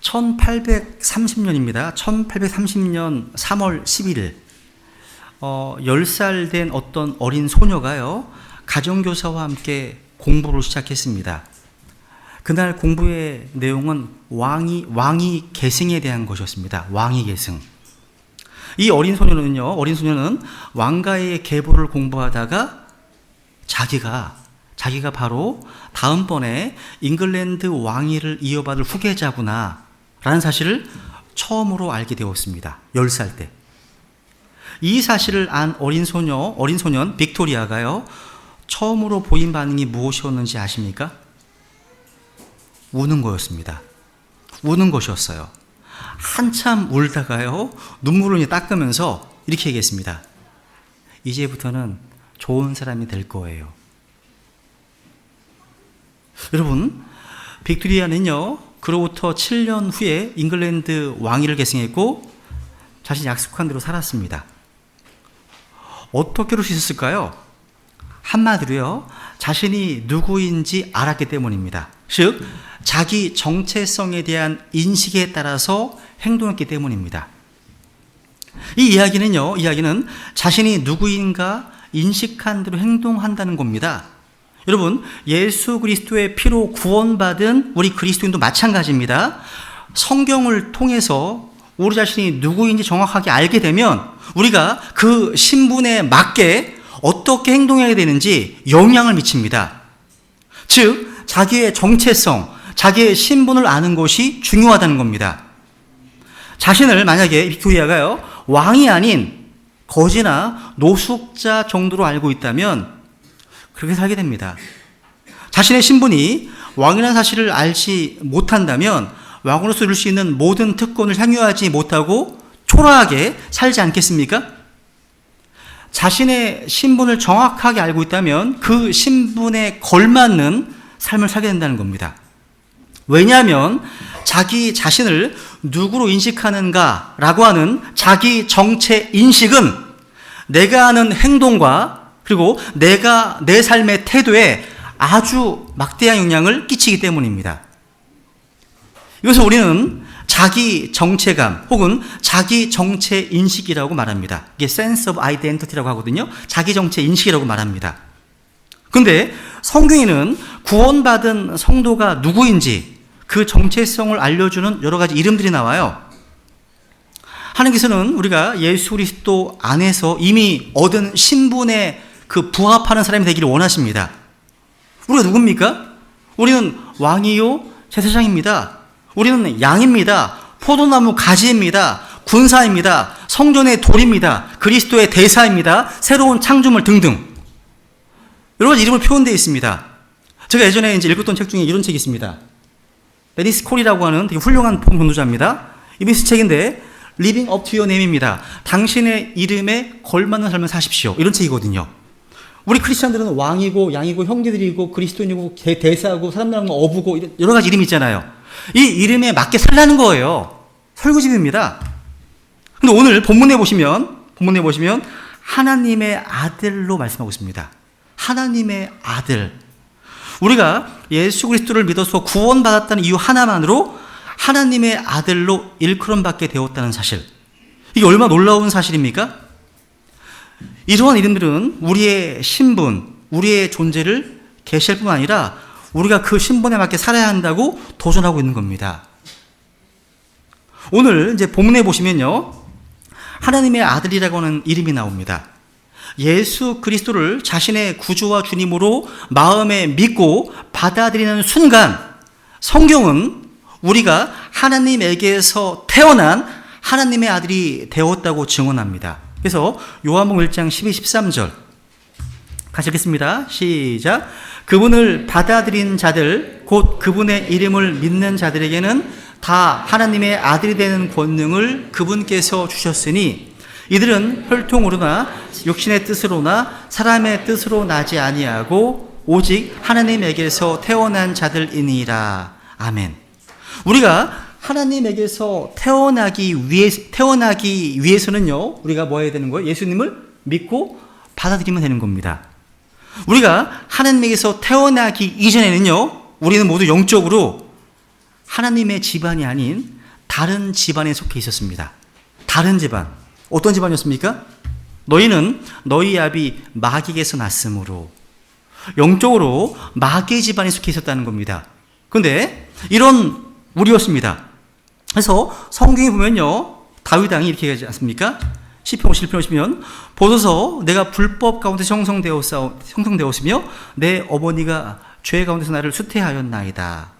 1830년입니다. 1830년 3월 11일 10살 된 어떤 어린 소녀가요, 가정교사와 함께 공부를 시작했습니다. 그날 공부의 내용은 왕위 계승에 대한 것이었습니다. 왕위 계승. 이 어린 소녀는 왕가의 계보를 공부하다가 자기가 바로 다음번에 잉글랜드 왕위를 이어받을 후계자구나 라는 사실을 처음으로 알게 되었습니다. 10살 때. 이 사실을 안 어린 소년 빅토리아가요, 처음으로 보인 반응이 무엇이었는지 아십니까? 우는 거였습니다. 우는 것이었어요. 한참 울다가요, 눈물을 닦으면서 이렇게 얘기했습니다. 이제부터는 좋은 사람이 될 거예요. 여러분, 빅토리아는요, 그로부터 7년 후에 잉글랜드 왕위를 계승했고 자신이 약속한 대로 살았습니다. 어떻게 그럴 수 있었을까요? 한마디로요, 자신이 누구인지 알았기 때문입니다. 즉, 자기 정체성에 대한 인식에 따라서 행동했기 때문입니다. 이 이야기는 자신이 누구인가 인식한 대로 행동한다는 겁니다. 여러분, 예수 그리스도의 피로 구원받은 우리 그리스도인도 마찬가지입니다. 성경을 통해서 우리 자신이 누구인지 정확하게 알게 되면 우리가 그 신분에 맞게 어떻게 행동해야 되는지 영향을 미칩니다. 즉, 자기의 정체성, 자기의 신분을 아는 것이 중요하다는 겁니다. 자신을 만약에 빅토리아가요, 왕이 아닌 거지나 노숙자 정도로 알고 있다면 그렇게 살게 됩니다. 자신의 신분이 왕이라는 사실을 알지 못한다면 왕으로서 이룰 수 있는 모든 특권을 향유하지 못하고 초라하게 살지 않겠습니까? 자신의 신분을 정확하게 알고 있다면 그 신분에 걸맞는 삶을 살게 된다는 겁니다. 왜냐하면 자기 자신을 누구로 인식하는가라고 하는 자기 정체 인식은 내가 하는 행동과 그리고 내 삶의 태도에 아주 막대한 영향을 끼치기 때문입니다. 이것을 우리는 자기 정체감 혹은 자기 정체 인식이라고 말합니다. 이게 sense of identity라고 하거든요. 자기 정체 인식이라고 말합니다. 그런데 성경에는 구원받은 성도가 누구인지 그 정체성을 알려주는 여러 가지 이름들이 나와요. 하나님께서는 우리가 예수 그리스도 안에서 이미 얻은 신분에 그 부합하는 사람이 되기를 원하십니다. 우리가 누굽니까? 우리는 왕이요 제사장입니다. 우리는 양입니다. 포도나무 가지입니다. 군사입니다. 성전의 돌입니다. 그리스도의 대사입니다. 새로운 창조물 등등 여러 가지 이름으로 표현되어 있습니다. 제가 예전에 읽었던 책 중에 이런 책이 있습니다. 데니스 콜이라고 하는 되게 훌륭한 봉독자입니다. 이분이 쓴 책인데 Living up to your name입니다. 당신의 이름에 걸맞는 삶을 사십시오. 이런 책이거든요. 우리 크리스찬들은 왕이고 양이고 형제들이고 그리스도인이고 대사고 사람들하고 어부고 여러 가지 이름이 있잖아요. 이 이름에 맞게 살라는 거예요. 설교집입니다. 근데 오늘 본문에 보시면 하나님의 아들로 말씀하고 있습니다. 하나님의 아들. 우리가 예수 그리스도를 믿어서 구원받았다는 이유 하나만으로 하나님의 아들로 일컬음받게 되었다는 사실. 이게 얼마나 놀라운 사실입니까? 이러한 이름들은 우리의 신분, 우리의 존재를 계시할 뿐만 아니라 우리가 그 신분에 맞게 살아야 한다고 도전하고 있는 겁니다. 오늘 본문에 보시면요, 하나님의 아들이라고 하는 이름이 나옵니다. 예수 그리스도를 자신의 구주와 주님으로 마음에 믿고 받아들이는 순간 성경은 우리가 하나님에게서 태어난 하나님의 아들이 되었다고 증언합니다. 그래서 요한복음 1장 12, 13절 같이 읽겠습니다. 시작. 그분을 받아들인 자들 곧 그분의 이름을 믿는 자들에게는 다 하나님의 아들이 되는 권능을 그분께서 주셨으니 이들은 혈통으로나 육신의 뜻으로나 사람의 뜻으로 나지 아니하고 오직 하나님에게서 태어난 자들이니라. 아멘. 우리가 하나님에게서 태어나기 위해서는요, 우리가 뭐 해야 되는 거예요? 예수님을 믿고 받아들이면 되는 겁니다. 우리가 하나님에게서 태어나기 이전에는요, 우리는 모두 영적으로 하나님의 집안이 아닌 다른 집안에 속해 있었습니다. 다른 집안. 어떤 집안이었습니까? 너희는 너희 아비 마귀에게서 났으므로, 영적으로 마귀 집안에 속해 있었다는 겁니다. 그런데 이런 우리였습니다. 그래서 성경에 보면요, 다윗 왕이 이렇게 하지 않습니까? 시편 51편 보시면, 보소서 내가 불법 가운데서 형성되었으며 내 어머니가 죄 가운데서 나를 수태하였나이다.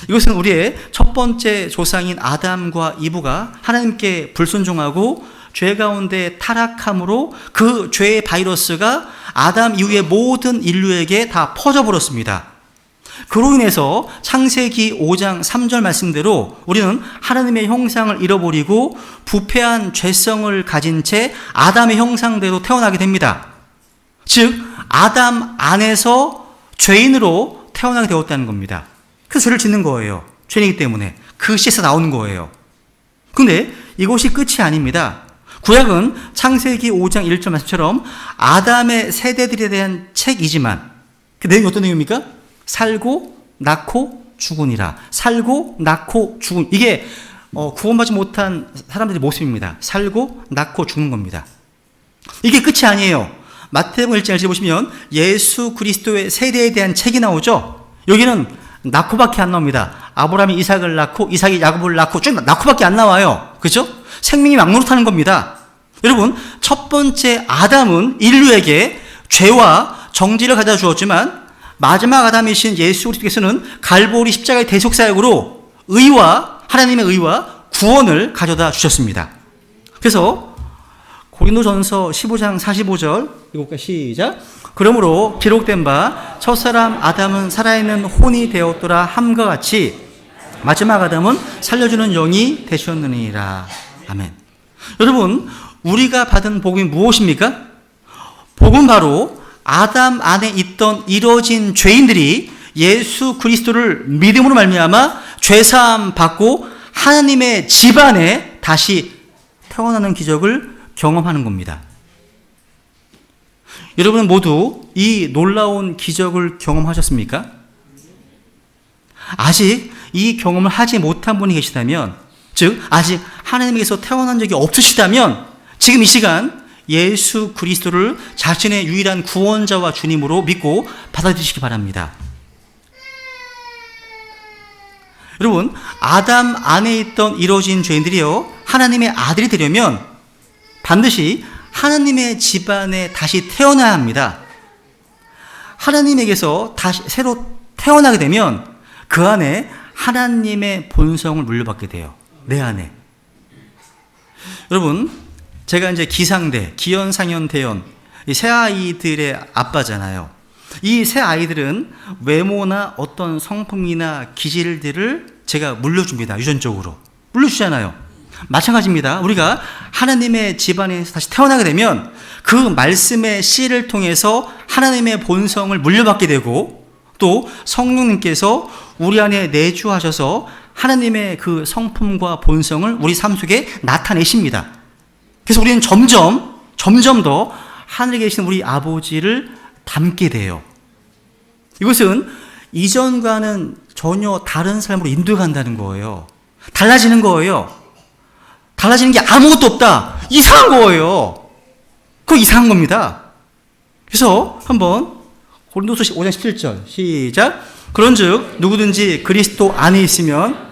이것은 우리의 첫 번째 조상인 아담과 이브가 하나님께 불순종하고 죄 가운데 타락함으로 그 죄의 바이러스가 아담 이후의 모든 인류에게 다 퍼져버렸습니다. 그로 인해서 창세기 5장 3절 말씀대로 우리는 하나님의 형상을 잃어버리고 부패한 죄성을 가진 채 아담의 형상대로 태어나게 됩니다. 즉 아담 안에서 죄인으로 태어나게 되었다는 겁니다. 그래서 죄를 짓는 거예요. 죄이기 때문에 그 씨에서 나오는 거예요. 근데 이것이 끝이 아닙니다. 구약은 창세기 5장 1절 말씀처럼 아담의 세대들에 대한 책이지만 그 내용이 어떤 내용입니까? 살고 낳고 죽으니라. 살고 낳고 죽은, 이게 구원받지 못한 사람들의 모습입니다. 살고 낳고 죽는 겁니다. 이게 끝이 아니에요. 마태복음 1장 보시면 예수 그리스도의 세대에 대한 책이 나오죠. 여기는 낳고밖에 안 나옵니다. 아브라함이 이삭을 낳고 이삭이 야곱을 낳고 쭉 낳고밖에 안 나와요. 그렇죠? 생명이 막 노릇하는 겁니다. 여러분, 첫 번째 아담은 인류에게 죄와 정죄를 가져다 주었지만 마지막 아담이신 예수 그리스도께서는 갈보리 십자가의 대속사역으로 의와, 하나님의 의와 구원을 가져다 주셨습니다. 그래서 고린도전서 15장 45절 읽어볼까요? 시작. 그러므로 기록된 바 첫사람 아담은 살아있는 혼이 되었더라 함과 같이 마지막 아담은 살려주는 영이 되셨느니라. 아멘. 여러분, 우리가 받은 복음이 무엇입니까? 복음은 바로 아담 안에 있던 이뤄진 죄인들이 예수 그리스도를 믿음으로 말미암아 죄사함 받고 하나님의 집안에 다시 태어나는 기적을 경험하는 겁니다. 여러분 모두 이 놀라운 기적을 경험하셨습니까? 아직 이 경험을 하지 못한 분이 계시다면, 즉 아직 하나님에게서 태어난 적이 없으시다면 지금 이 시간 예수 그리스도를 자신의 유일한 구원자와 주님으로 믿고 받아들이시기 바랍니다. 여러분, 아담 안에 있던 이루어진 죄인들이요, 하나님의 아들이 되려면 반드시 하나님의 집안에 다시 태어나야 합니다. 하나님에게서 다시 새로 태어나게 되면 그 안에 하나님의 본성을 물려받게 돼요. 내 안에. 여러분, 제가 이제 기상대, 기연, 상연, 대연, 이 새 아이들의 아빠잖아요. 이 새 아이들은 외모나 어떤 성품이나 기질들을 제가 물려줍니다. 유전적으로. 물려주잖아요. 마찬가지입니다. 우리가 하나님의 집안에서 다시 태어나게 되면 그 말씀의 씨를 통해서 하나님의 본성을 물려받게 되고 또 성령님께서 우리 안에 내주하셔서 하나님의 그 성품과 본성을 우리 삶 속에 나타내십니다. 그래서 우리는 점점 더 하늘에 계신 우리 아버지를 닮게 돼요. 이것은 이전과는 전혀 다른 삶으로 인도해간다는 거예요. 달라지는 거예요. 달라지는 게 아무것도 없다. 이상한 거예요. 그거 이상한 겁니다. 그래서 한번 고린도서 5장 17절 시작. 그런즉 누구든지 그리스도 안에 있으면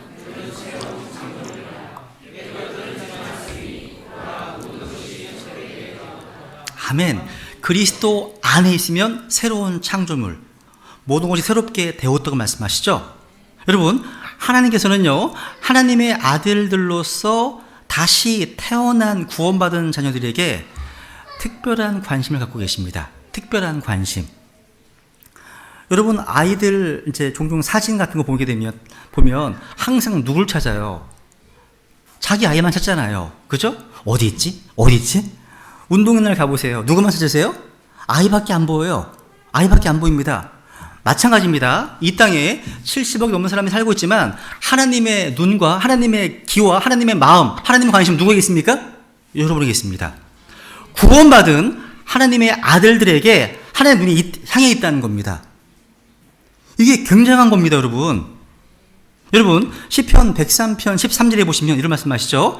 아멘. 그리스도 안에 있으면 새로운 창조물, 모든 것이 새롭게 되었다고 말씀하시죠. 여러분, 하나님께서는요, 하나님의 아들들로서 다시 태어난 구원받은 자녀들에게 특별한 관심을 갖고 계십니다. 특별한 관심. 여러분, 아이들 이제 종종 사진 같은 거 보면 항상 누굴 찾아요? 자기 아이만 찾잖아요. 그죠? 어디 있지? 어디 있지? 운동회 날 가보세요. 누구만 찾으세요? 아이밖에 안 보여요. 아이밖에 안 보입니다. 마찬가지입니다. 이 땅에 70억이 넘는 사람이 살고 있지만 하나님의 눈과 하나님의 기와 하나님의 마음, 하나님의 관심 누구에게 있습니까? 여러분에게 있습니다. 구원받은 하나님의 아들들에게 하나님의 눈이 향해 있다는 겁니다. 이게 굉장한 겁니다, 여러분. 여러분, 시편 103편 13절에 보시면 이런 말씀하시죠.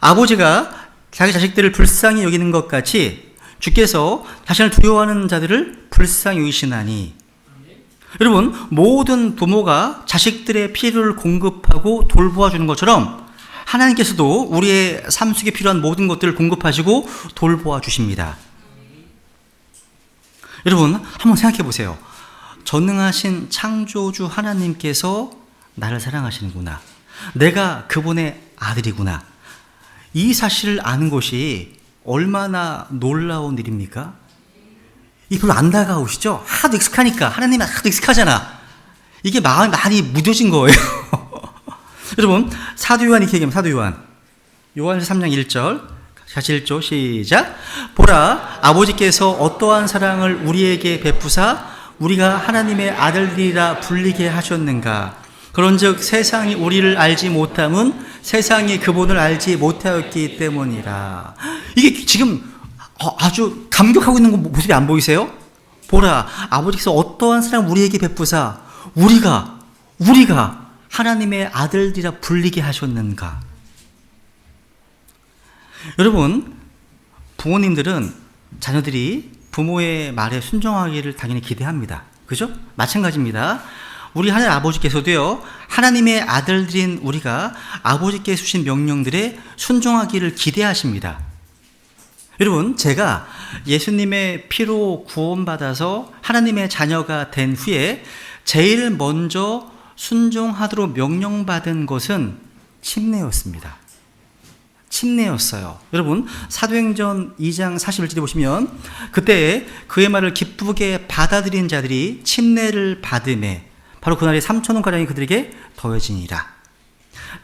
아버지가 자기 자식들을 불쌍히 여기는 것 같이 주께서 자신을 두려워하는 자들을 불쌍히 여기시나니. 여러분, 모든 부모가 자식들의 필요를 공급하고 돌보아 주는 것처럼 하나님께서도 우리의 삶 속에 필요한 모든 것들을 공급하시고 돌보아 주십니다. 여러분, 한번 생각해 보세요. 전능하신 창조주 하나님께서 나를 사랑하시는구나. 내가 그분의 아들이구나. 이 사실을 아는 것이 얼마나 놀라운 일입니까? 이 별로 안 다가오시죠? 하도 익숙하니까. 하나님은 하도 익숙하잖아. 이게 마음이 많이 무뎌진 거예요. 여러분, 사도 요한이 이렇게 얘기합니다. 사도 요한. 요한서 3장 1절. 같이 읽죠. 시작. 보라, 아버지께서 어떠한 사랑을 우리에게 베푸사 우리가 하나님의 아들이라 불리게 하셨는가. 그런즉 세상이 우리를 알지 못함은 세상이 그분을 알지 못하였기 때문이라. 이게 지금 아주 감격하고 있는 모습이 안 보이세요? 보라, 아버지께서 어떠한 사랑을 우리에게 베푸사 우리가 하나님의 아들이라 불리게 하셨는가. 여러분, 부모님들은 자녀들이 부모의 말에 순종하기를 당연히 기대합니다. 그죠? 마찬가지입니다. 우리 하나님 아버지께서도요, 하나님의 아들들인 우리가 아버지께 주신 명령들에 순종하기를 기대하십니다. 여러분, 제가 예수님의 피로 구원받아서 하나님의 자녀가 된 후에 제일 먼저 순종하도록 명령받은 것은 침례였습니다. 침례였어요. 여러분, 사도행전 2장 41절에 보시면 그때 그의 말을 기쁘게 받아들인 자들이 침례를 받음에 바로 그날에 3,000원가량이 그들에게 더해지니라.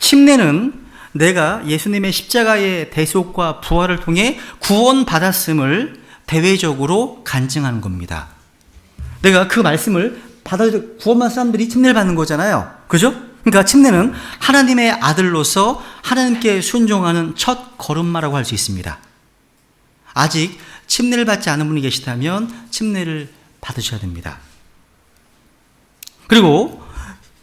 침례는 내가 예수님의 십자가의 대속과 부활을 통해 구원받았음을 대외적으로 간증하는 겁니다. 내가 그 말씀을 받아들여 구원받은 사람들이 침례를 받는 거잖아요. 그죠? 그러니까 침례는 하나님의 아들로서 하나님께 순종하는 첫 걸음마라고 할 수 있습니다. 아직 침례를 받지 않은 분이 계시다면 침례를 받으셔야 됩니다. 그리고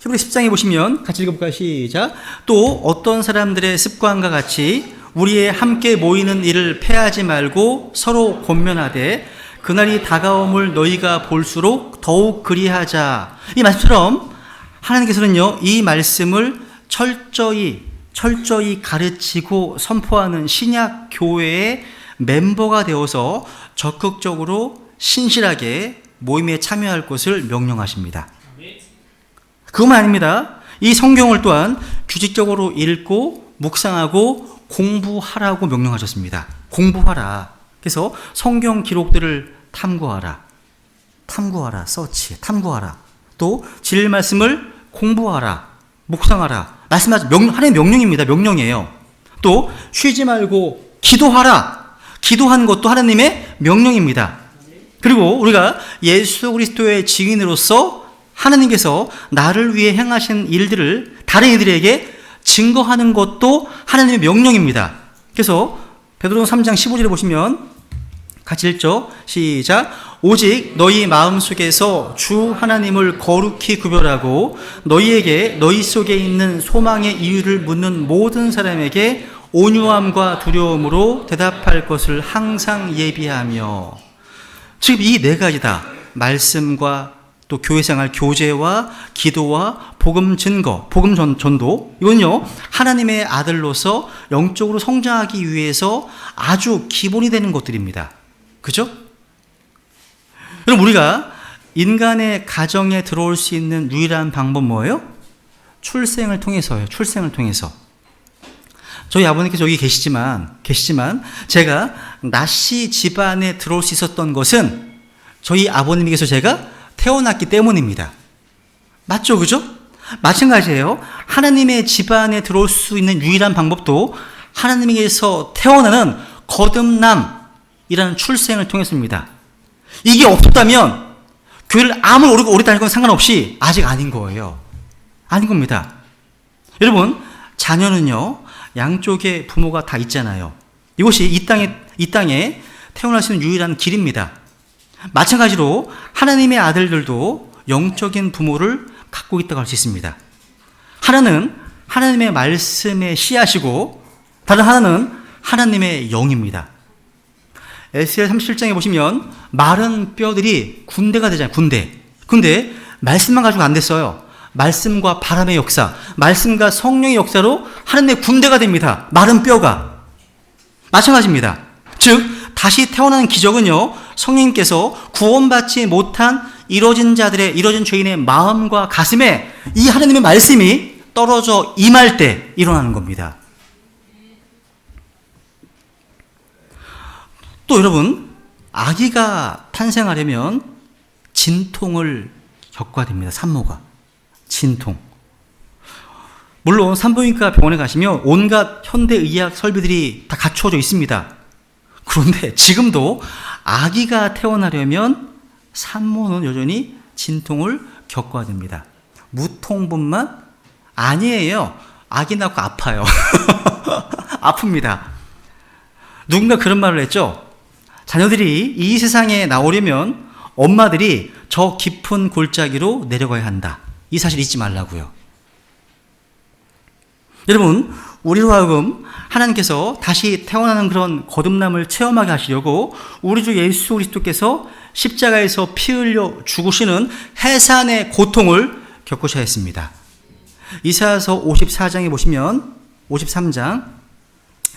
히브리 10장에 보시면 같이 읽어볼까요? 시작. 또 어떤 사람들의 습관과 같이 우리의 함께 모이는 일을 패하지 말고 서로 권면하되 그날이 다가옴을 너희가 볼수록 더욱 그리하자. 이 말씀처럼 하나님께서는요, 이 말씀을 철저히 가르치고 선포하는 신약 교회의 멤버가 되어서 적극적으로 신실하게 모임에 참여할 것을 명령하십니다. 그것만 아닙니다. 이 성경을 또한 규칙적으로 읽고 묵상하고 공부하라고 명령하셨습니다. 공부하라. 그래서 성경 기록들을 탐구하라, 서치, 탐구하라. 또 진리 말씀을 공부하라, 묵상하라. 말씀하신 하나님의 명령입니다. 명령이에요. 또 쉬지 말고 기도하라. 기도하는 것도 하나님의 명령입니다. 그리고 우리가 예수 그리스도의 증인으로서 하나님께서 나를 위해 행하신 일들을 다른 이들에게 증거하는 것도 하나님의 명령입니다. 그래서 베드로전서 3장 15절에 보시면 같이 읽죠. 시작. 오직 너희 마음속에서 주 하나님을 거룩히 구별하고 너희에게 너희 속에 있는 소망의 이유를 묻는 모든 사람에게 온유함과 두려움으로 대답할 것을 항상 예비하며. 지금 이 네 가지다. 말씀과 또 교회생활 교제와 기도와 복음 증거, 복음 전도. 이건요, 하나님의 아들로서 영적으로 성장하기 위해서 아주 기본이 되는 것들입니다. 그죠? 그럼 우리가 인간의 가정에 들어올 수 있는 유일한 방법 뭐예요? 출생을 통해서요. 출생을 통해서. 저희 아버님께서 여기 계시지만 제가 나씨 집안에 들어올 수 있었던 것은 저희 아버님께서 제가 태어났기 때문입니다. 맞죠? 그죠? 마찬가지예요. 하나님의 집안에 들어올 수 있는 유일한 방법도 하나님에게서 태어나는 거듭남이라는 출생을 통해서입니다. 이게 없었다면 교회를 아무리 오래 다닐 건 상관없이 아직 아닌 거예요. 아닌 겁니다. 여러분, 자녀는요, 양쪽에 부모가 다 있잖아요. 이것이 이 땅에 태어날 수 있는 유일한 길입니다. 마찬가지로 하나님의 아들들도 영적인 부모를 갖고 있다고 할 수 있습니다. 하나는 하나님의 말씀의 씨앗이고 다른 하나는 하나님의 영입니다. 에스겔 37장에 보시면 마른 뼈들이 군대가 되잖아요. 군대. 말씀만 가지고 안 됐어요. 말씀과 바람의 역사, 말씀과 성령의 역사로 하나님의 군대가 됩니다. 마른 뼈가. 마찬가지입니다. 즉 다시 태어나는 기적은요, 성령님께서 구원받지 못한 이뤄진 죄인의 마음과 가슴에 이 하나님의 말씀이 떨어져 임할 때 일어나는 겁니다. 또 여러분, 아기가 탄생하려면 진통을 겪어야 됩니다. 산모가. 진통. 물론 산부인과 병원에 가시면 온갖 현대의학 설비들이 다 갖추어져 있습니다. 그런데 지금도 아기가 태어나려면 산모는 여전히 진통을 겪어야 됩니다. 무통분만 아니에요. 아기 낳고 아파요. 아픕니다. 누군가 그런 말을 했죠. 자녀들이 이 세상에 나오려면 엄마들이 저 깊은 골짜기로 내려가야 한다. 이 사실 잊지 말라고요. 여러분, 우리로 하여금 하나님께서 다시 태어나는 그런 거듭남을 체험하게 하시려고 우리 주 예수 그리스도께서 십자가에서 피 흘려 죽으시는 해산의 고통을 겪으셔야 했습니다. 이사야서 54장에 보시면 53장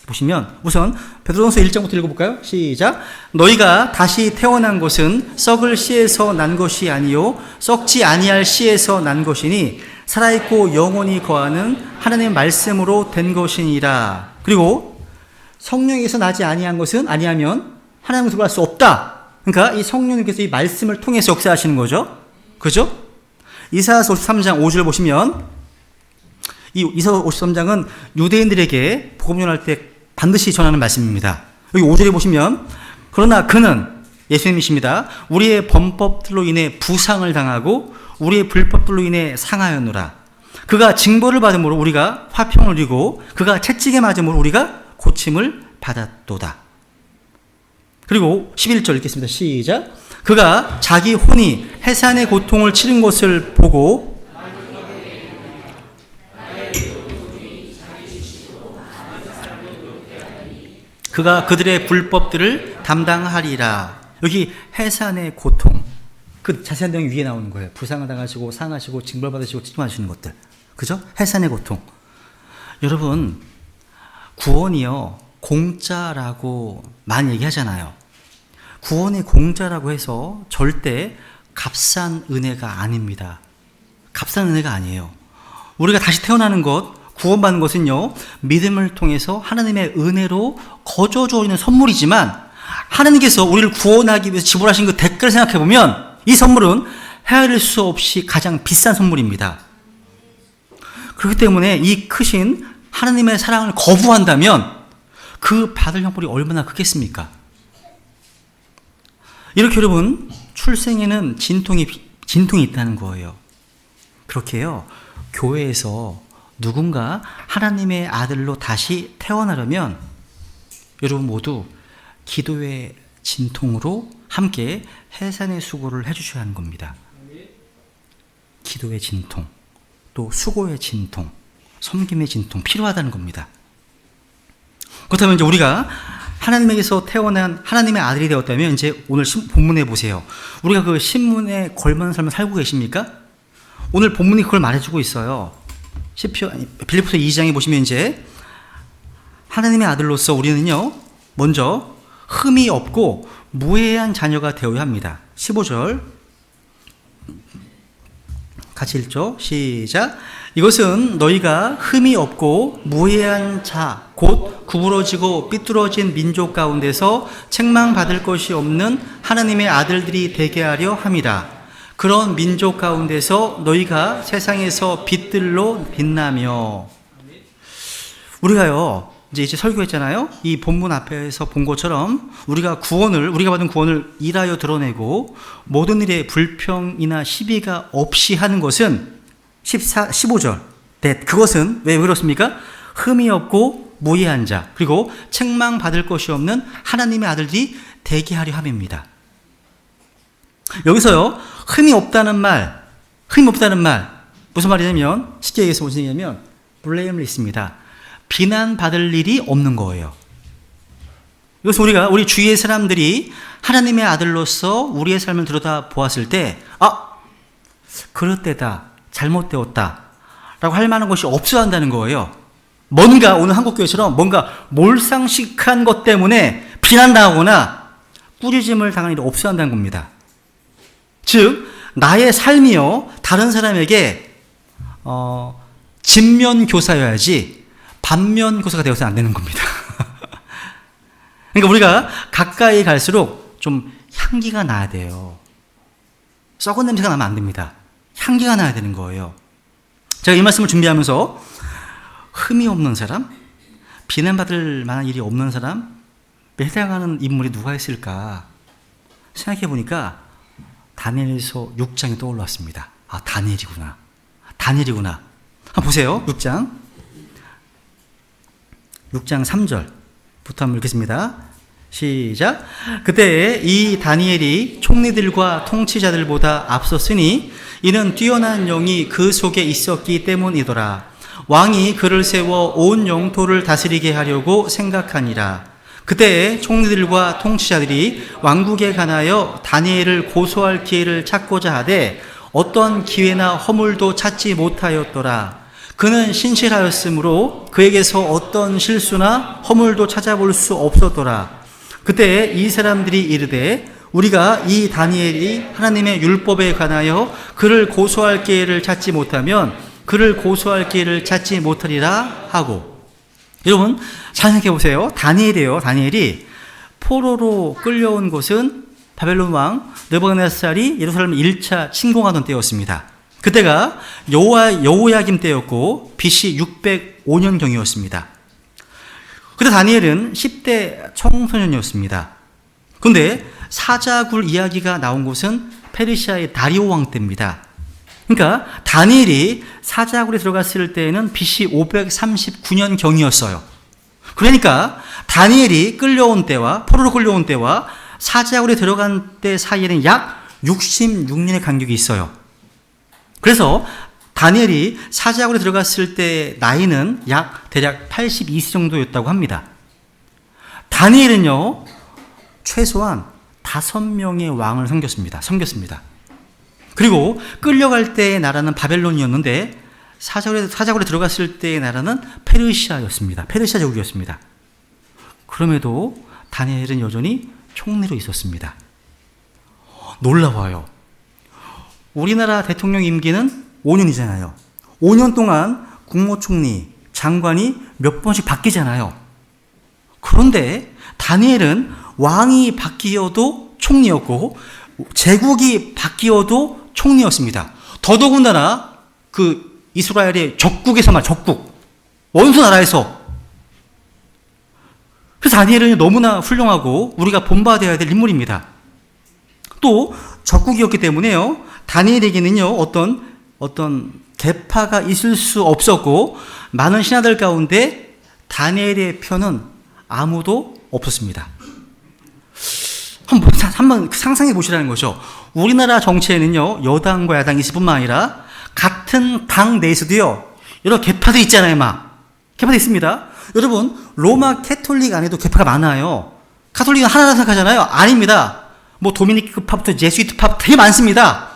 보시면 우선 베드로전서 1장부터 읽어볼까요? 시작. 너희가 다시 태어난 것은 썩을 씨에서 난 것이 아니요 썩지 아니할 씨에서 난 것이니 살아있고 영원히 거하는 하나님의 말씀으로 된 것이니라. 그리고 성령에서 나지 아니한 것은 아니하면 하나님을 들어갈 수 없다. 그러니까 이 성령님께서 이 말씀을 통해서 역사하시는 거죠. 그죠? 이사야서 53장 5절 보시면 이 이사야 53장은 유대인들에게 복음 전할 때 반드시 전하는 말씀입니다. 여기 5절에 보시면 그러나 그는 예수님이십니다. 우리의 범법들로 인해 부상을 당하고 우리의 불법들로 인해 상하였노라. 그가 징벌을 받음으로 우리가 화평을 누리고 그가 채찍에 맞음으로 우리가 고침을 받았도다. 그리고 11절 읽겠습니다. 시작. 그가 자기 혼이 해산의 고통을 치른 것을 보고 그가 그들의 불법들을 담당하리라. 여기 해산의 고통. 그 자세한 내용이 위에 나오는 거예요. 부상을 당하시고 상하시고 징벌받으시고 찌짐하시는 것들. 그죠? 해산의 고통. 여러분, 구원이요 공짜라고 많이 얘기하잖아요. 구원이 공짜라고 해서 절대 값싼 은혜가 아닙니다. 값싼 은혜가 아니에요. 우리가 다시 태어나는 것, 구원받는 것은요, 믿음을 통해서 하나님의 은혜로 거저 주어지는 선물이지만 하나님께서 우리를 구원하기 위해서 지불하신 그 대가를 생각해 보면 이 선물은 헤아릴 수 없이 가장 비싼 선물입니다. 그렇기 때문에 이 크신 하나님의 사랑을 거부한다면 그 받을 형벌이 얼마나 크겠습니까? 이렇게 여러분, 출생에는 진통이 있다는 거예요. 그렇게요, 교회에서 누군가 하나님의 아들로 다시 태어나려면 여러분 모두 기도의 진통으로 함께 해산의 수고를 해주셔야 하는 겁니다. 기도의 진통, 또 수고의 진통, 섬김의 진통 필요하다는 겁니다. 그렇다면 이제 우리가 하나님에게서 태어난 하나님의 아들이 되었다면 이제 오늘 본문에 보세요. 우리가 그 신문에 걸맞는 삶을 살고 계십니까? 오늘 본문이 그걸 말해주고 있어요. 빌립보서 2장에 보시면 이제 하나님의 아들로서 우리는요, 먼저 흠이 없고 무해한 자녀가 되어야 합니다. 15절 같이 읽죠. 시작. 이것은 너희가 흠이 없고 무해한 자, 곧 구부러지고 삐뚤어진 민족 가운데서 책망받을 것이 없는 하나님의 아들들이 되게 하려 함이라. 그런 민족 가운데서 너희가 세상에서 빛들로 빛나며. 우리가요, 이제 설교했잖아요. 이 본문 앞에서 본 것처럼 우리가 받은 구원을 일하여 드러내고 모든 일에 불평이나 시비가 없이 하는 것은 15절. 그것은 왜 그렇습니까? 흠이 없고 무해한 자, 그리고 책망받을 것이 없는 하나님의 아들들이 되게 하려 함입니다. 여기서요, 흠이 없다는 말, 무슨 말이냐면, 쉽게 얘기해서 무슨 얘기냐면 blameless입니다. 비난받을 일이 없는 거예요. 그래서 우리 주위의 사람들이 하나님의 아들로서 우리의 삶을 들여다 보았을 때, 그릇되다, 잘못되었다 라고 할 만한 것이 없어야 한다는 거예요. 뭔가 오늘 한국교회처럼 뭔가 몰상식한 것 때문에 비난당하거나 꾸짖음을 당할 일이 없어야 한다는 겁니다. 즉 나의 삶이요 다른 사람에게 진면교사여야지 반면교사가 되어서는 안 되는 겁니다. 그러니까 우리가 가까이 갈수록 좀 향기가 나야 돼요. 썩은 냄새가 나면 안 됩니다. 향기가 나야 되는 거예요. 제가 이 말씀을 준비하면서 흠이 없는 사람, 비난받을 만한 일이 없는 사람에 해당하는 인물이 누가 있을까 생각해 보니까 다니엘서 6장이 떠올랐습니다. 다니엘이구나. 한번 보세요. 6장 3절부터 한번 읽겠습니다. 시작. 그때 이 다니엘이 총리들과 통치자들보다 앞섰으니 이는 뛰어난 영이 그 속에 있었기 때문이더라. 왕이 그를 세워 온 영토를 다스리게 하려고 생각하니라. 그때 총리들과 통치자들이 왕국에 관하여 다니엘을 고소할 기회를 찾고자 하되 어떤 기회나 허물도 찾지 못하였더라. 그는 신실하였으므로 그에게서 어떤 실수나 허물도 찾아볼 수 없었더라. 그때 이 사람들이 이르되 우리가 이 다니엘이 하나님의 율법에 관하여 그를 고소할 기회를 찾지 못하면 그를 고소할 기회를 찾지 못하리라 하고. 여러분 잘 생각해 보세요. 다니엘이 포로로 끌려온 곳은 바벨론 왕 느부갓네살이 예루살렘을 1차 침공하던 때였습니다. 그때가 여호야김 때였고 BC 605년경이었습니다. 그때 다니엘은 10대 청소년이었습니다. 그런데 사자굴 이야기가 나온 곳은 페르시아의 다리오 왕 때입니다. 그러니까 다니엘이 사자굴에 들어갔을 때에는 BC 539년경이었어요. 그러니까 다니엘이 포로로 끌려온 때와 사자굴에 들어간 때 사이에는 약 66년의 간격이 있어요. 그래서 다니엘이 사자굴에 들어갔을 때 나이는 대략 82세 정도였다고 합니다. 다니엘은요 최소한 5명의 왕을 섬겼습니다. 그리고 끌려갈 때의 나라는 바벨론이었는데 사자굴에 들어갔을 때의 나라는 페르시아였습니다. 페르시아 제국이었습니다. 그럼에도 다니엘은 여전히 총리로 있었습니다. 놀라워요. 우리나라 대통령 임기는 5년이잖아요. 5년 동안 국무총리, 장관이 몇 번씩 바뀌잖아요. 그런데 다니엘은 왕이 바뀌어도 총리였고 제국이 바뀌어도 총리였습니다. 더더군다나 그 이스라엘의 적국에서만 원수 나라에서. 그래서 다니엘은 너무나 훌륭하고 우리가 본받아야 될 인물입니다. 또 적국이었기 때문에요. 다니엘에게는요 어떤 계파가 있을 수 없었고 많은 신하들 가운데 다니엘의 편은 아무도 없었습니다. 한번 상상해 보시라는 거죠. 우리나라 정치에는요 여당과 야당이 있을 뿐만 아니라 같은 당 내에서도요 여러 계파들이 있잖아요. 계파들이 있습니다. 여러분 로마 캐톨릭 안에도 계파가 많아요. 가톨릭은 하나라 생각하잖아요. 아닙니다. 도미니크 파부터 제수이트 파부터 되게 많습니다.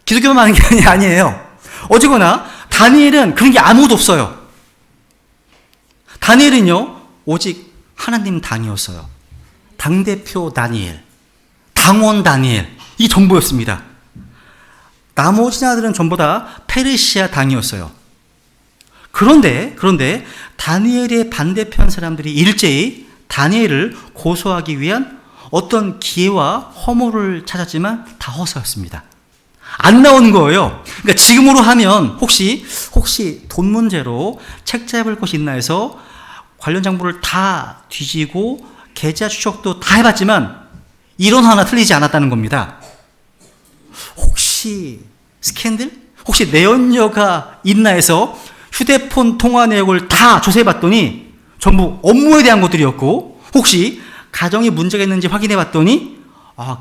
기독교만 많은 게 아니에요. 어쨌거나 다니엘은 그런 게 아무도 없어요. 다니엘은요 오직 하나님 당이었어요. 당대표 다니엘, 당원 다니엘, 이 전부였습니다. 나머지 나라들은 전부 다 페르시아 당이었어요. 그런데 다니엘의 반대편 사람들이 일제히 다니엘을 고소하기 위한 어떤 기회와 허물을 찾았지만 다 허사였습니다. 안 나오는 거예요. 그러니까 지금으로 하면 혹시 돈 문제로 책 잡을 것이 있나 해서 관련 정보를 다 뒤지고 계좌 추적도 다 해봤지만 이론 하나 틀리지 않았다는 겁니다. 혹시 스캔들? 혹시 내연녀가 있나 해서 휴대폰 통화 내역을 다 조사해봤더니 전부 업무에 대한 것들이었고 혹시 가정에 문제가 있는지 확인해봤더니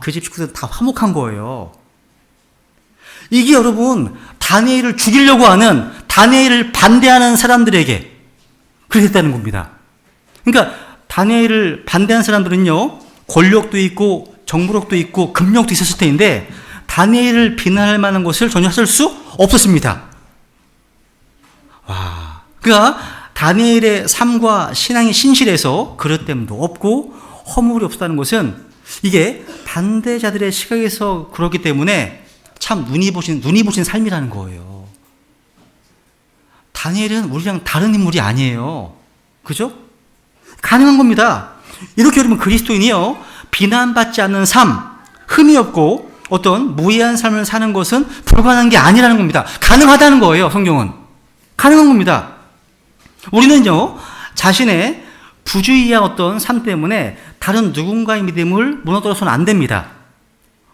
그 집 식구들 다 화목한 거예요. 이게 여러분 다니엘을 죽이려고 하는, 다니엘을 반대하는 사람들에게 그렇게 했다는 겁니다. 그러니까 다니엘을 반대하는 사람들은요, 권력도 있고 정보력도 있고 금력도 있었을 텐데 다니엘을 비난할 만한 것을 전혀 하실 수 없었습니다. 와, 그러니까 다니엘의 삶과 신앙이 신실해서 그릇됨도 없고 허물이 없었다는 것은 이게 반대자들의 시각에서 그렇기 때문에 참 눈이 보신 삶이라는 거예요. 다니엘은 우리랑 다른 인물이 아니에요. 그죠? 가능한 겁니다. 이렇게 여러분 그리스도인이요, 비난받지 않는 삶, 흠이 없고 어떤 무해한 삶을 사는 것은 불가능한 게 아니라는 겁니다. 가능하다는 거예요. 성경은 가능한 겁니다. 우리는요, 자신의 부주의한 어떤 삶 때문에 다른 누군가의 믿음을 무너뜨려서는 안 됩니다.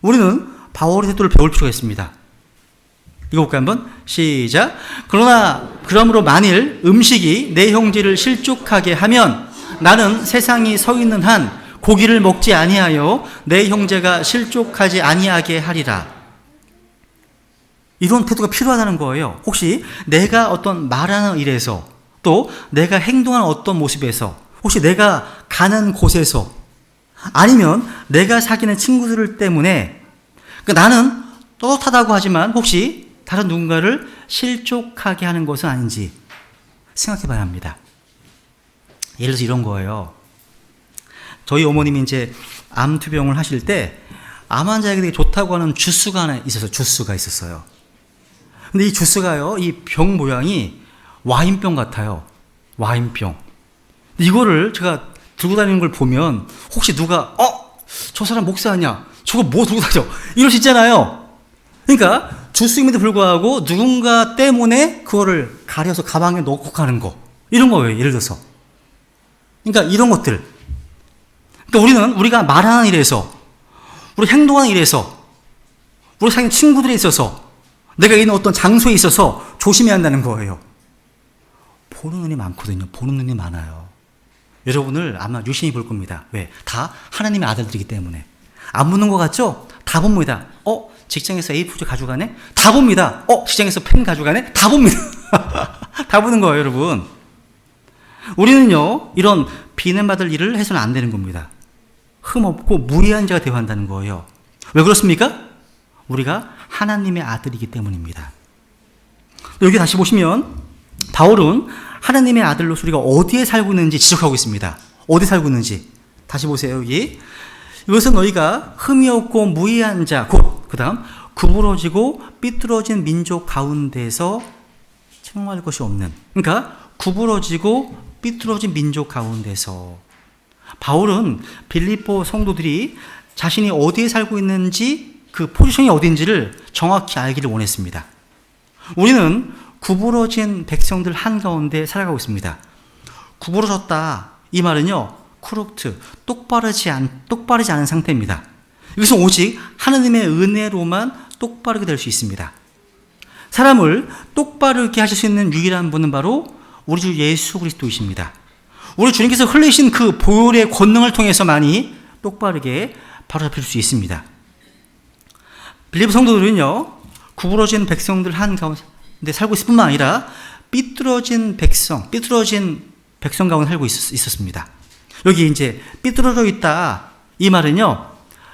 우리는 바울의 태도를 배울 필요가 있습니다. 읽어볼까요? 한번 시작. 그러므로 만일 음식이 내 형제를 실족하게 하면 나는 세상이 서 있는 한 고기를 먹지 아니하여 내 형제가 실족하지 아니하게 하리라. 이런 태도가 필요하다는 거예요. 혹시 내가 어떤 말하는 일에서, 또 내가 행동하는 어떤 모습에서, 혹시 내가 가는 곳에서, 아니면 내가 사귀는 친구들 때문에 나는 떳떳하다고 하지만 혹시 다른 누군가를 실족하게 하는 것은 아닌지 생각해 봐야 합니다. 예를 들어서 이런 거예요. 저희 어머님이 이제 암투병을 하실 때 암 환자에게 되게 좋다고 하는 주스가 있었어요. 근데 이 주스가요, 이 병 모양이 와인병 같아요. 와인병. 이거를 제가 들고 다니는 걸 보면 혹시 누가 저 사람 목사 아니야? 저거 뭐 들고 다녀? 이럴 수 있잖아요. 그러니까 주스임에도 불구하고 누군가 때문에 그거를 가려서 가방에 넣고 가는 거, 이런 거예요. 예를 들어서. 그러니까 이런 것들. 그러니까 우리가 말하는 일에서, 우리 행동하는 일에서, 우리 사귀는 친구들에 있어서, 내가 있는 어떤 장소에 있어서 조심해야 한다는 거예요. 보는 눈이 많거든요. 보는 눈이 많아요. 여러분을 아마 유심히 볼 겁니다. 왜? 다 하나님의 아들들이기 때문에. 안 보는 것 같죠? 다 봅니다. 직장에서 A4지 가져가네? 다 봅니다. 직장에서 펜 가져가네? 다 봅니다. 다 보는 거예요, 여러분. 우리는요, 이런 비난받을 일을 해서는 안 되는 겁니다. 흠없고 무리한 자가 되어야 한다는 거예요. 왜 그렇습니까? 우리가 하나님의 아들이기 때문입니다. 여기 다시 보시면 바울은 하나님의 아들로서 우리가 어디에 살고 있는지 지적하고 있습니다. 어디 살고 있는지. 다시 보세요, 여기. 이것은 너희가 흠이 없고 무의한 자, 그 다음 구부러지고 삐뚤어진 민족 가운데서 책망할 것이 없는. 그러니까 구부러지고 삐뚤어진 민족 가운데서. 바울은 빌립보 성도들이 자신이 어디에 살고 있는지, 그 포지션이 어딘지를 정확히 알기를 원했습니다. 우리는 구부러진 백성들 한가운데 살아가고 있습니다. 구부러졌다, 이 말은요, 쿠룩트, 똑바르지 않은 상태입니다. 이것은 오직 하나님의 은혜로만 똑바르게 될 수 있습니다. 사람을 똑바르게 하실 수 있는 유일한 분은 바로 우리 주 예수 그리스도이십니다. 우리 주님께서 흘리신 그 보혈의 권능을 통해서만이 똑바르게 바로잡힐 수 있습니다. 빌립보 성도들은요, 구부러진 백성들 한가운데 살고 있을 뿐만 아니라 삐뚤어진 백성 가운데 살고 있었습니다. 여기 이제 삐뚤어져 있다, 이 말은요,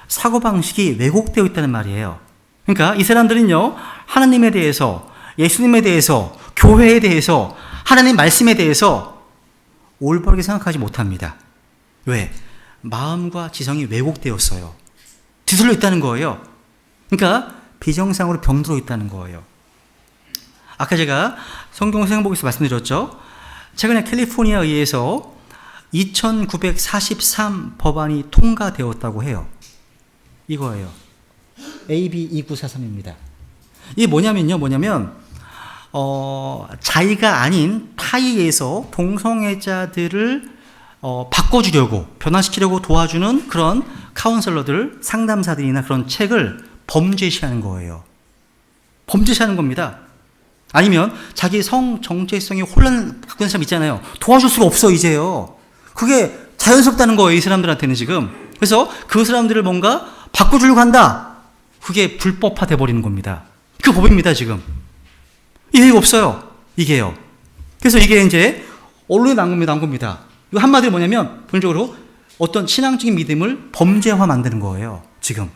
사고방식이 왜곡되어 있다는 말이에요. 그러니까 이 사람들은요, 하나님에 대해서, 예수님에 대해서, 교회에 대해서, 하나님 말씀에 대해서 올바르게 생각하지 못합니다. 왜? 마음과 지성이 왜곡되었어요. 뒤틀려 있다는 거예요. 그러니까 비정상으로 병들어 있다는 거예요. 아까 제가 성경 생각복에서 말씀드렸죠. 최근에 캘리포니아에 의해서 2943 법안이 통과되었다고 해요. 이거예요. AB 2943입니다. 이게 뭐냐면 자기가 아닌 타에 의해서 동성애자들을 바꿔주려고, 변화시키려고 도와주는 그런 카운셀러들, 상담사들이나 그런 책을 범죄시하는 거예요. 범죄시하는 겁니다. 아니면 자기 성 정체성이 혼란을 갖고 있는 사람 있잖아요. 도와줄 수가 없어, 이제요. 그게 자연스럽다는 거예요, 이 사람들한테는 지금. 그래서 그 사람들을 뭔가 바꿔주려고 한다. 그게 불법화 돼버리는 겁니다. 그 법입니다, 지금. 이해가 없어요. 이게요. 그래서 이게 이제 언론에 나온 겁니다. 이거 한마디로 뭐냐면 본질적으로 어떤 신앙적인 믿음을 범죄화 만드는 거예요. 지금.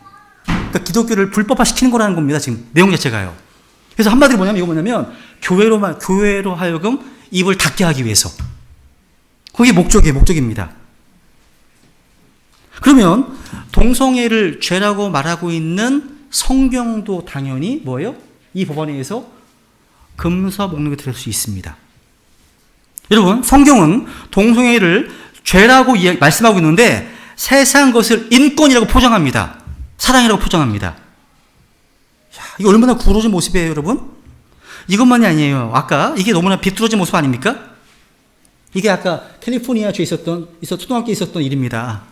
그러니까 기독교를 불법화 시키는 거라는 겁니다. 지금 내용 자체가요. 그래서 한마디로 뭐냐면 이거 뭐냐면 교회로 하여금 입을 닫게 하기 위해서. 그게 목적입니다. 그러면 동성애를 죄라고 말하고 있는 성경도 당연히 뭐예요? 이 법안에 의해서 금서 목록에 들을 수 있습니다. 여러분, 성경은 동성애를 죄라고 말씀하고 있는데 세상 것을 인권이라고 포장합니다. 사랑이라고 포장합니다. 야, 이게 얼마나 구러진 모습이에요, 여러분? 이것만이 아니에요. 아까 이게 너무나 비뚤어진 모습 아닙니까? 이게 아까 캘리포니아주에 초등학교에 있었던 일입니다.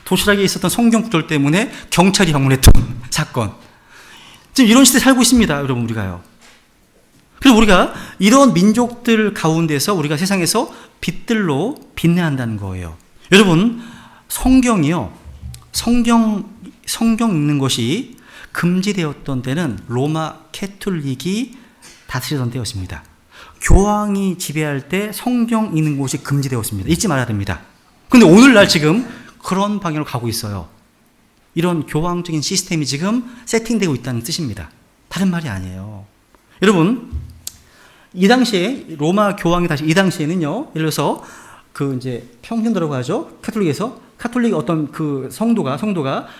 도시락에 있었던 성경 구절 때문에 경찰이 방문했던 사건. 지금 이런 시대에 살고 있습니다, 여러분, 우리가요. 그리고 우리가 이런 민족들 가운데서 우리가 세상에서 빛들로 빛내야 한다는 거예요. 여러분, 성경이요. 성경 읽는 것이 금지되었던 때는 로마 캐톨릭이 다스리던 때였습니다. 교황이 지배할 때 성경 읽는 것이 금지되었습니다. 잊지 말아야 됩니다. 근데 오늘날 지금 그런 방향으로 가고 있어요. 이런 교황적인 시스템이 지금 세팅되고 있다는 뜻입니다. 다른 말이 아니에요. 여러분, 이 당시에 로마 교황이 이 당시에는요, 예를 들어서 이제 평신도라고 하죠. 카톨릭 어떤 그 성도가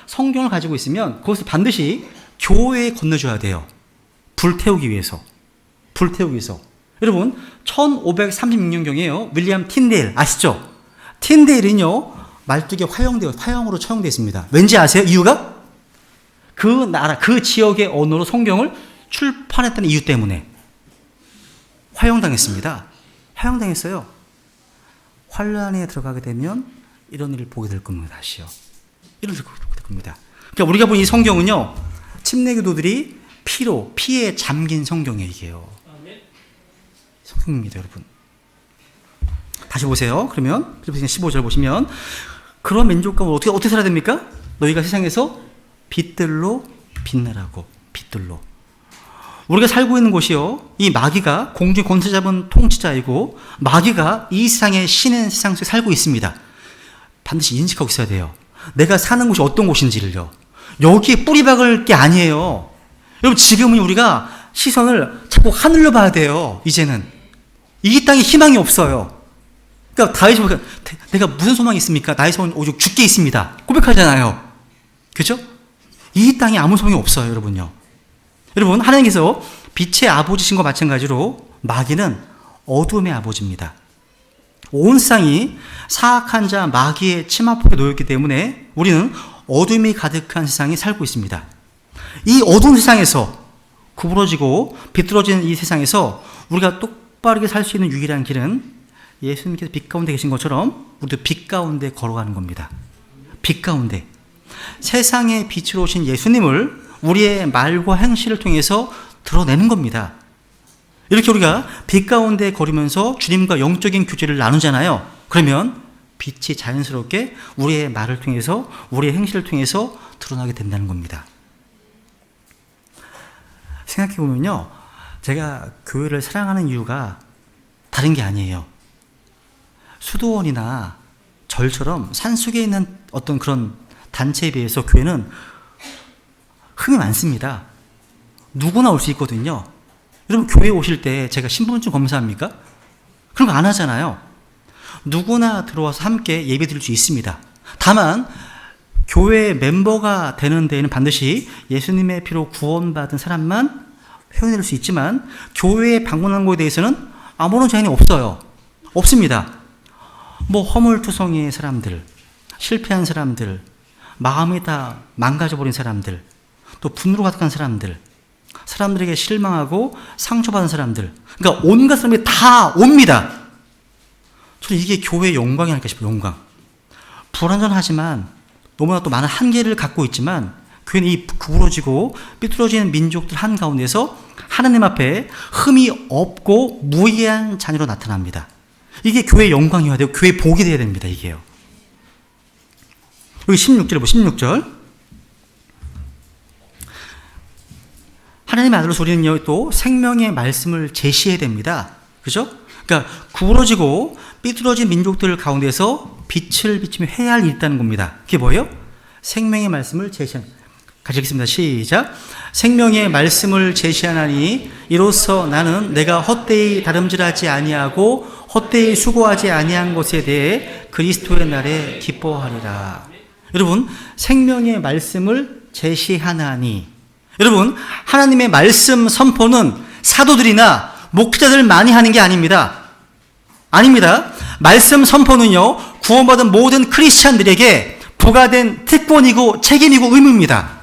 성경을 가지고 있으면 그것을 반드시 교회에 건네줘야 돼요. 불태우기 위해서. 여러분, 1536년경에요. 윌리엄 틴데일 아시죠? 틴데일은요, 말뚝에 화형으로 처형되어 있습니다. 왠지 아세요? 이유가? 그 지역의 언어로 성경을 출판했다는 이유 때문에 화형당했습니다. 화형당했어요. 환란에 들어가게 되면 이런 일을 보게 될 겁니다. 다시요. 이런 일을 보게 될 겁니다. 그러니까 우리가 본 이 성경은요, 침례교도들이 피에 잠긴 성경이에요, 이게요. 성경입니다, 여러분. 다시 보세요. 그러면 15절 보시면 그런 민족 가운데 어떻게 살아야 됩니까? 너희가 세상에서 빛들로 빛나라고. 빛들로. 우리가 살고 있는 곳이요, 이 마귀가 공중의 권세 잡은 통치자이고 마귀가 이 세상의 신의 세상 속에 살고 있습니다. 반드시 인식하고 있어야 돼요. 내가 사는 곳이 어떤 곳인지를요. 여기에 뿌리 박을 게 아니에요. 여러분, 지금은 우리가 시선을 자꾸 하늘로 봐야 돼요. 이제는 이 땅에 희망이 없어요. 그러니까 다윗이 보니까 내가 무슨 소망이 있습니까? 나의 소원은 오직 주께 있습니다. 고백하잖아요. 그렇죠? 이 땅에 아무 소망이 없어요, 여러분요. 여러분, 하나님께서 빛의 아버지신 것과 마찬가지로 마귀는 어둠의 아버지입니다. 온 세상이 사악한 자 마귀의 침합폭에 놓였기 때문에 우리는 어둠이 가득한 세상에 살고 있습니다. 이 어두운 세상에서 구부러지고 비뚤어지는 이 세상에서 우리가 똑바르게 살 수 있는 유일한 길은 예수님께서 빛 가운데 계신 것처럼 우리도 빛 가운데 걸어가는 겁니다. 빛 가운데. 세상의 빛으로 오신 예수님을 우리의 말과 행실을 통해서 드러내는 겁니다. 이렇게 우리가 빛 가운데 걸으면서 주님과 영적인 교제를 나누잖아요. 그러면 빛이 자연스럽게 우리의 말을 통해서, 우리의 행실을 통해서 드러나게 된다는 겁니다. 생각해보면요, 제가 교회를 사랑하는 이유가 다른 게 아니에요. 수도원이나 절처럼 산속에 있는 어떤 그런 단체에 비해서 교회는 흠이 많습니다. 누구나 올 수 있거든요. 여러분, 교회 오실 때 제가 신분증 검사합니까? 그런 거 안 하잖아요. 누구나 들어와서 함께 예배 드릴 수 있습니다. 다만 교회 멤버가 되는 데에는 반드시 예수님의 피로 구원받은 사람만 회원이 될 수 있지만 교회에 방문한 것에 대해서는 아무런 제한이 없어요. 없습니다. 뭐 허물투성이의 사람들, 실패한 사람들, 마음이 다 망가져버린 사람들, 또 분노로 가득한 사람들에게 실망하고 상처받은 사람들, 그러니까 온갖 사람들이 다 옵니다. 저는 이게 교회의 영광이 아닐까 싶어요. 영광. 불완전하지만 너무나 또 많은 한계를 갖고 있지만 교회는 이 구부러지고 삐뚤어지는 민족들 한가운데서 하나님 앞에 흠이 없고 무의한 자녀로 나타납니다. 이게 교회의 영광이어야 되고 교회의 복이 되어야 됩니다. 이게요. 여기 16절. 하나님의 아들로서 우리는요, 또 생명의 말씀을 제시해야 됩니다. 그죠? 그러니까 구부러지고 삐뚤어진 민족들 가운데서 빛을 비추며 해야 할 일이 있다는 겁니다. 그게 뭐예요? 생명의 말씀을 제시하는. 같이 읽겠습니다. 시작. 생명의 말씀을 제시하나니 이로써 나는 내가 헛되이 다름질하지 아니하고 헛되이 수고하지 아니한 것에 대해 그리스도의 날에 기뻐하리라. 여러분, 생명의 말씀을 제시하나니, 여러분, 하나님의 말씀 선포는 사도들이나 목회자들만이 하는 게 아닙니다. 아닙니다. 말씀 선포는요, 구원받은 모든 크리스찬들에게 부과된 특권이고 책임이고 의무입니다.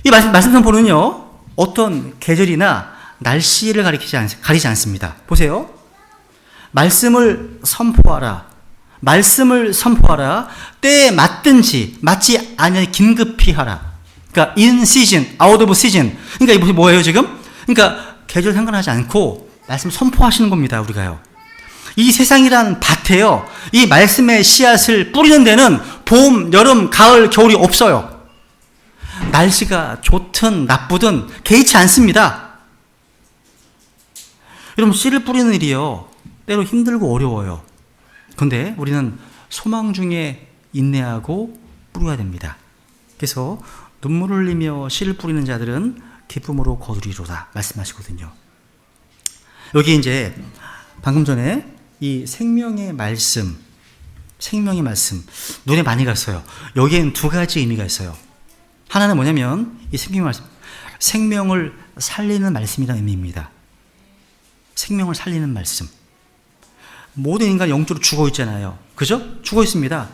이 말씀 선포는요, 어떤 계절이나 날씨를 가리지 않습니다. 보세요. 말씀을 선포하라. 말씀을 선포하라. 때에 맞든지 맞지 아니하니 긴급히 하라. 그러니까 in season, out of season. 그러니까 이게 뭐예요 지금? 그러니까 계절 상관하지 않고 말씀 선포하시는 겁니다. 우리가요. 이 세상이란 밭에요, 이 말씀의 씨앗을 뿌리는 데는 봄, 여름, 가을, 겨울이 없어요. 날씨가 좋든 나쁘든 개의치 않습니다. 여러분, 씨를 뿌리는 일이요, 때로 힘들고 어려워요. 그런데 우리는 소망 중에 인내하고 뿌려야 됩니다. 그래서 눈물을 흘리며 씨를 뿌리는 자들은 기쁨으로 거두리로다 말씀하시거든요. 여기 이제 방금 전에 이 생명의 말씀 눈에 많이 갔어요. 여기에는 두 가지 의미가 있어요. 하나는 뭐냐면 이 생명의 말씀, 생명을 살리는 말씀이라는 의미입니다. 생명을 살리는 말씀. 모든 인간이 영적으로 죽어 있잖아요. 그죠? 죽어 있습니다.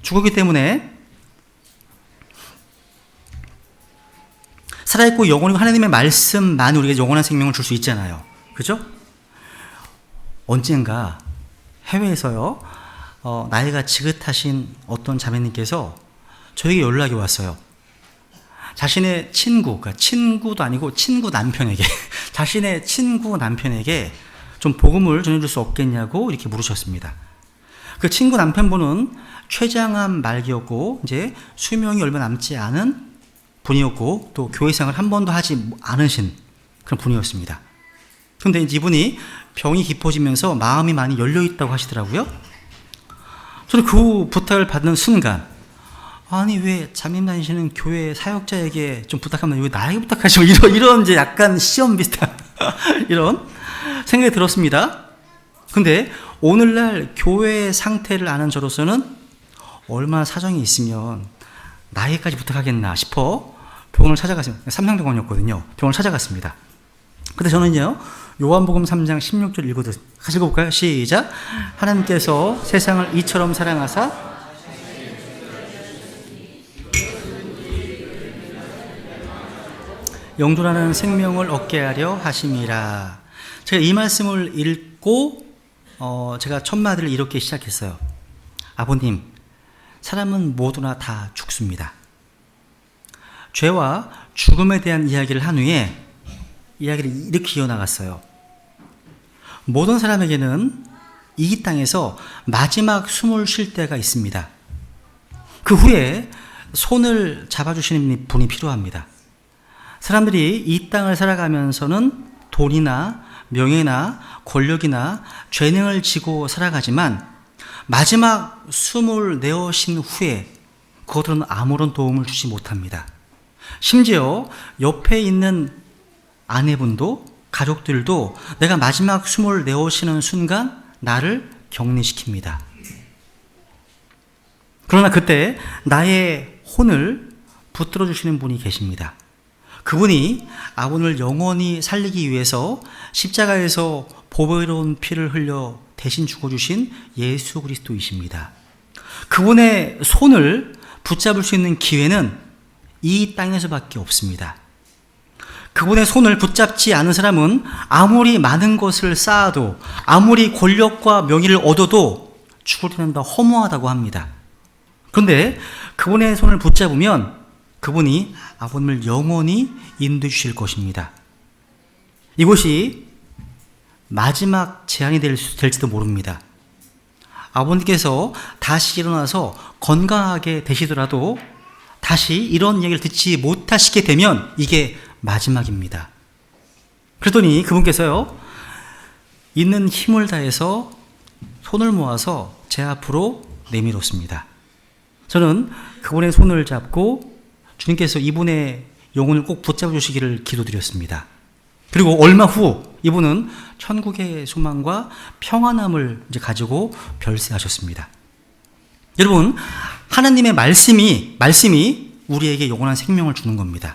죽었기 때문에 살아있고 영원히 하나님의 말씀만 우리에게 영원한 생명을 줄 수 있잖아요. 그죠? 언젠가 해외에서요, 나이가 지긋하신 어떤 자매님께서 저에게 연락이 왔어요. 자신의 그러니까 친구도 아니고 친구 남편에게, 자신의 친구 남편에게 좀 복음을 전해줄 수 없겠냐고 이렇게 물으셨습니다. 그 친구 남편분은 췌장암 말기였고, 이제 수명이 얼마 남지 않은 분이었고, 또 교회생활을 한 번도 하지 않으신 그런 분이었습니다. 그런데 이분이 병이 깊어지면서 마음이 많이 열려있다고 하시더라고요. 저는 그 부탁을 받는 순간, 아니 왜 잠임 다니시는 교회 사역자에게 좀 부탁하면 왜 나에게 부탁하시고, 이런 이제 약간 시험 비슷한 이런 생각이 들었습니다. 근데 오늘날 교회의 상태를 아는 저로서는 얼마나 사정이 있으면 나에게까지 부탁하겠나 싶어 병원을 찾아갔습니다. 삼성병원이었거든요. 병원을 찾아갔습니다. 근데 저는요, 요한복음 3장 16절 같이 읽어볼까요? 시작. 하나님께서 세상을 이처럼 사랑하사 영존하는 생명을 얻게 하려 하심이라. 제가 이 말씀을 읽고 제가 첫 마디를 이렇게 시작했어요. 아버님, 사람은 모두나 다 죽습니다. 죄와 죽음에 대한 이야기를 한 후에 이야기를 이렇게 이어나갔어요. 모든 사람에게는 이 땅에서 마지막 숨을 쉴 때가 있습니다. 그 후에 손을 잡아주시는 분이 필요합니다. 사람들이 이 땅을 살아가면서는 돈이나 명예나 권력이나 죄능을 지고 살아가지만 마지막 숨을 내어신 후에 그것들은 아무런 도움을 주지 못합니다. 심지어 옆에 있는 아내분도 가족들도 내가 마지막 숨을 내어쉬는 순간 나를 격리시킵니다. 그러나 그때 나의 혼을 붙들어 주시는 분이 계십니다. 그분이 아버지를 영원히 살리기 위해서 십자가에서 보배로운 피를 흘려 대신 죽어주신 예수 그리스도이십니다. 그분의 손을 붙잡을 수 있는 기회는 이 땅에서밖에 없습니다. 그분의 손을 붙잡지 않은 사람은 아무리 많은 것을 쌓아도, 아무리 권력과 명예를 얻어도 죽을 때는 더 허무하다고 합니다. 그런데 그분의 손을 붙잡으면 그분이 아버님을 영원히 인도해 주실 것입니다. 이것이 마지막 제한이 될지도 모릅니다. 아버님께서 다시 일어나서 건강하게 되시더라도 다시 이런 얘기를 듣지 못하시게 되면 이게 마지막입니다. 그러더니 그분께서요, 있는 힘을 다해서 손을 모아서 제 앞으로 내밀었습니다. 저는 그분의 손을 잡고 주님께서 이분의 영혼을 꼭 붙잡아 주시기를 기도드렸습니다. 그리고 얼마 후 이분은 천국의 소망과 평안함을 이제 가지고 별세하셨습니다. 여러분, 하나님의 말씀이 우리에게 영원한 생명을 주는 겁니다.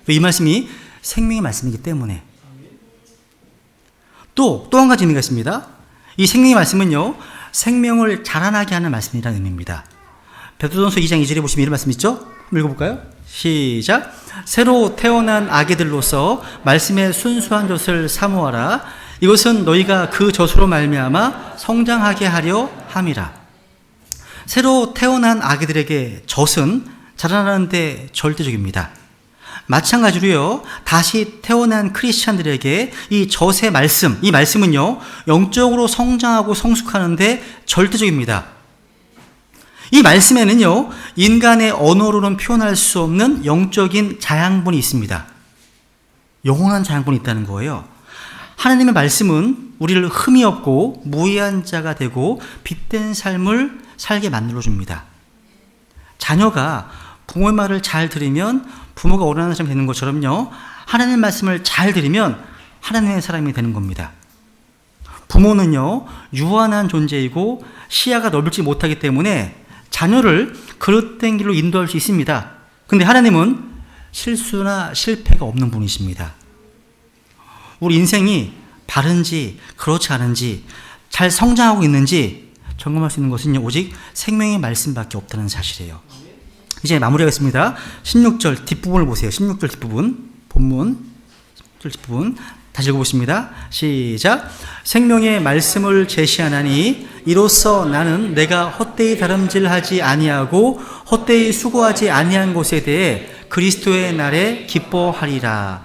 이 말씀이 생명의 말씀이기 때문에. 또 한 가지 의미가 있습니다. 이 생명의 말씀은요, 생명을 자라나게 하는 말씀이라는 의미입니다. 베드로전서 2장 2절에 보시면 이런 말씀 있죠? 한번 읽어볼까요? 시작. 새로 태어난 아기들로서 말씀의 순수한 젖을 사모하라. 이것은 너희가 그 젖으로 말미암아 성장하게 하려 함이라. 새로 태어난 아기들에게 젖은 자라나는 데 절대적입니다. 마찬가지로요, 다시 태어난 크리스찬들에게 이 젖의 말씀, 이 말씀은요, 영적으로 성장하고 성숙하는데 절대적입니다. 이 말씀에는요, 인간의 언어로는 표현할 수 없는 영적인 자양분이 있습니다. 영원한 자양분이 있다는 거예요. 하나님의 말씀은 우리를 흠이 없고 무해한 자가 되고 빛된 삶을 살게 만들어줍니다. 자녀가 부모의 말을 잘 들으면 부모가 원하는 사람이 되는 것처럼요, 하나님의 말씀을 잘 들으면 하나님의 사람이 되는 겁니다. 부모는요, 유한한 존재이고 시야가 넓지 못하기 때문에 자녀를 그릇된 길로 인도할 수 있습니다. 근데 하나님은 실수나 실패가 없는 분이십니다. 우리 인생이 바른지 그렇지 않은지, 잘 성장하고 있는지 점검할 수 있는 것은 오직 생명의 말씀밖에 없다는 사실이에요. 이제 마무리하겠습니다. 16절 뒷부분을 보세요. 16절 뒷부분, 본문 16절 뒷부분 다시 읽어보십니다. 시작. 생명의 말씀을 제시하나니 이로써 나는 내가 헛되이 다름질하지 아니하고 헛되이 수고하지 아니한 것에 대해 그리스도의 날에 기뻐하리라.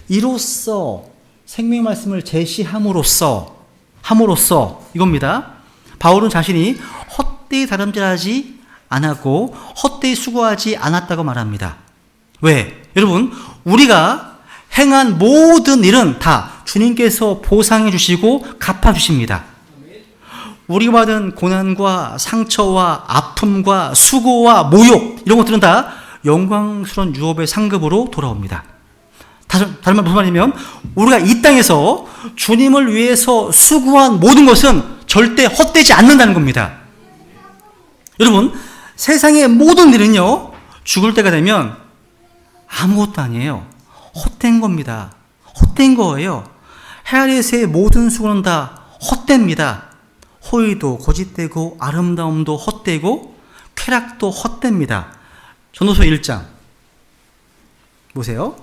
이로써, 생명의 말씀을 제시함으로써 이겁니다. 바울은 자신이 헛되이 다름질하지 않았고 헛되이 수고하지 않았다고 말합니다. 왜? 여러분, 우리가 행한 모든 일은 다 주님께서 보상해 주시고 갚아 주십니다. 우리가 받은 고난과 상처와 아픔과 수고와 모욕, 이런 것들은 다 영광스러운 유업의 상급으로 돌아옵니다. 다른 말 무슨 말이냐면, 우리가 이 땅에서 주님을 위해서 수고한 모든 것은 절대 헛되지 않는다는 겁니다. 여러분, 세상의 모든 일은요, 죽을 때가 되면 아무것도 아니에요. 헛된 겁니다. 헛된 거예요. 해 아래에서의 모든 수고는 다 헛됩니다. 호의도 거짓되고 아름다움도 헛되고 쾌락도 헛됩니다. 전도서 1장 보세요.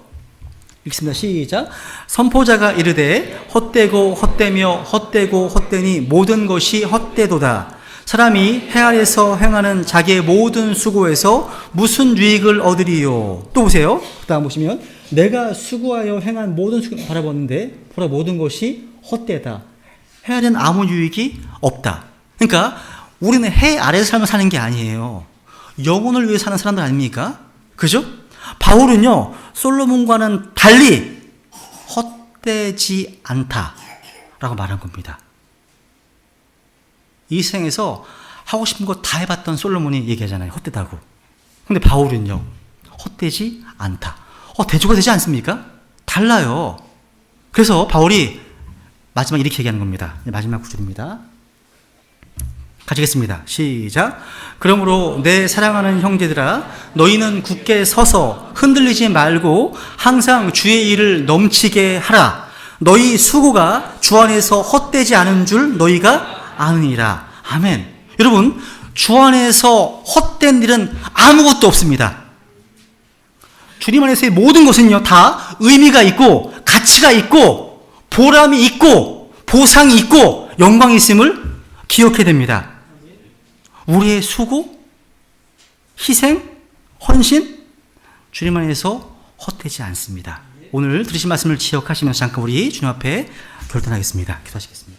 읽습니다. 시작. 선포자가 이르되 헛되고 헛되며 헛되고 헛되니 모든 것이 헛되도다. 사람이 해 아래에서 행하는 자기의 모든 수고에서 무슨 유익을 얻으리요. 또 보세요. 그 다음 보시면 내가 수고하여 행한 모든 수고 바라보는데 보라 모든 것이 헛되다. 해 아래는 아무 유익이 없다. 그러니까 우리는 해 아래에서 삶을 사는 게 아니에요. 영혼을 위해 사는 사람들 아닙니까? 그죠? 바울은요, 솔로몬과는 달리 헛되지 않다라고 말한 겁니다. 이 생에서 하고 싶은 거 다 해봤던 솔로몬이 얘기하잖아요. 헛되다고. 근데 바울은요, 헛되지 않다. 대조가 되지 않습니까? 달라요. 그래서 바울이 마지막 이렇게 얘기하는 겁니다. 마지막 구절입니다. 가지겠습니다. 시작. 그러므로 내 사랑하는 형제들아, 너희는 굳게 서서 흔들리지 말고 항상 주의 일을 넘치게 하라. 너희 수고가 주 안에서 헛되지 않은 줄 너희가 아느니라. 아멘. 여러분, 주 안에서 헛된 일은 아무것도 없습니다. 주님 안에서의 모든 것은요, 다 의미가 있고 가치가 있고 보람이 있고 보상이 있고 영광이 있음을 기억해야 됩니다. 우리의 수고, 희생, 헌신, 주님 안에서 헛되지 않습니다. 오늘 들으신 말씀을 기억하시면서 잠깐 우리 주님 앞에 결단하겠습니다. 기도하시겠습니다.